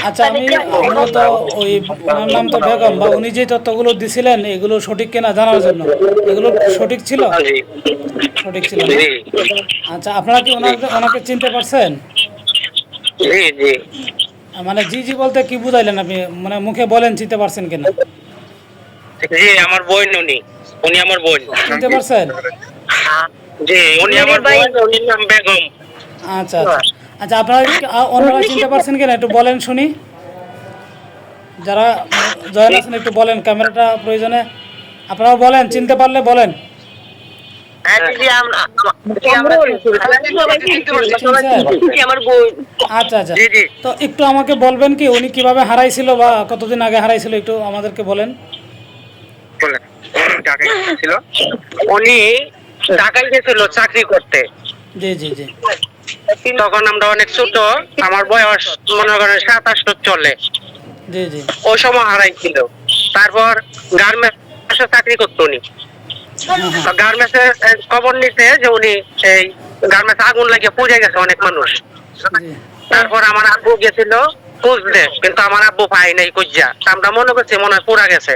আচ্ছা, আমরা তো ওই ওনার নাম তো বেগম, বা উনি যে তথ্যগুলো দিছিলেন এগুলো সঠিক কিনা জানার জন্য, এগুলো সঠিক ছিল? সঠিক ছিল না? আচ্ছা, আপনারা কি ওনাকে চিনতে পারছেন? মানে জি জি বলতে কি বুঝাইলেন আপনি, মানে মুখে বলেন চিনতে পারছেন কিনা? জি, আমার বোন উনি, উনি আমার বোন। চিনতে পারছেন? জি, উনি আমার বোন, উনির নাম বেগম। আচ্ছা আচ্ছা আচ্ছা, আপনারা অন্যরা চিনতে পারছেন কিনা একটু বলেন শুনি। যারা জয়েন আছেন একটু বলেন, ক্যামেরাটা প্রয়োজনে আপনারাও বলেন, চিনতে পারলে বলেন। আচ্ছা আচ্ছা, তো একটু আমাকে বলবেন কি উনি কিভাবে হারাইছিল বা কতদিন আগে হারাইছিল, একটু আমাদেরকে বলেন। উনি ঢাকায় গেছিল চাকরি করতে। জি জি জি। তখন আমরা অনেক ছোট, আমার বয়স মনে করেন 27 চলে। জি জি। ওই সময় হারাইছিল। তারপর গার্মেন্টসে চাকরি করতো উনি। গার্মেন্টসে খবর নিতে যে উনি এই গার্মেন্টস আগুন লাগিয়ে পুড়ে গেছে অনেক মানুষ। তারপর আমার আব্বু গেছিল খুঁজতে, কিন্তু আমার আব্বু পাই নাই খুঁজা। আমরা মনে করছি মনে হয় পুড়া গেছে,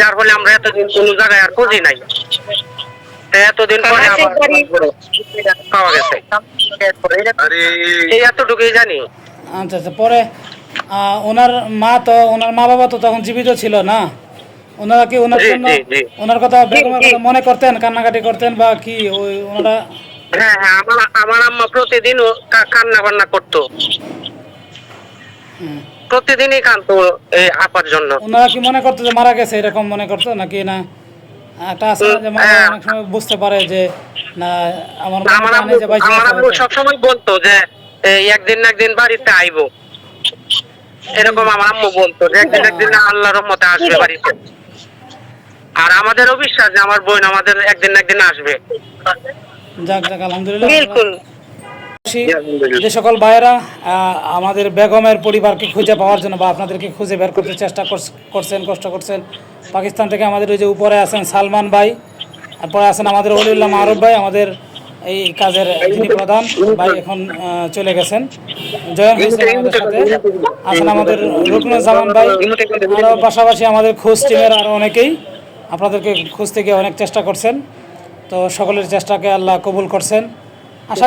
যার ফলে আমরা এতদিন কোনো জায়গায় আর খুঁজি নাই। এতদিন পরে পাওয়া গেছে, এই এতটুকুই জানি। আচ্ছা আচ্ছা, পরে ওনার ওনার মা বাবা তো তখন জীবিত ছিল না? ওনারা কি ওনার জন্য ওনার কথা, বেগমের কথা মনে করতেন, কান্নাকাটি করতেন বা কি ওই ওনারা? হ্যাঁ হ্যাঁ, আমার আম্মা প্রতিদিন কান্না বান্না করতো, প্রতিদিনই কাঁদতো এই আপার জন্য। ওনারা কি মনে করতো যে মারা গেছে, এরকম মনে করতো নাকি? না একটা আছে না যে মা অনেক সময় বুঝতে পারে যে না আমার আম্মু সবসময় বলতো যে একদিন না একদিন বাড়িতে আইবো, এরকম আমার আম্মু বলতো যে একদিন একদিন আল্লাহর রহমতে আসবে বাড়িতে। আর আমাদেরও বিশ্বাস যে আমার বোন আমাদের একদিন না একদিন আসবে। যাক যাক, আলহামদুলিল্লাহ। যে সকল ভাইয়েরা আমাদের বেগমের পরিবারকে খুঁজে পাওয়ার জন্য বা আপনাদেরকে খুঁজে বের করতে চেষ্টা করছেন, কষ্ট করছেন, পাকিস্তান থেকে আমাদের ওই যে উপরে আছেন সালমান ভাই, তারপরে আছেন আমাদের অলিউল্লাহ মারুফ ভাই, আমাদের এই কাজের যিনি প্রধান ভাই, এখন চলে গেছেন, জয়েন হয়েছেন আমাদের সাথে। আছেন আমাদের রুকনুজ্জামান ভাই, আরও পাশাপাশি আমাদের খোঁজ টিমের আরও অনেকেই আপনাদেরকে খুঁজতে গিয়ে অনেক চেষ্টা করছেন। তো সকলের চেষ্টাকে আল্লাহ কবুল করছেন। আশা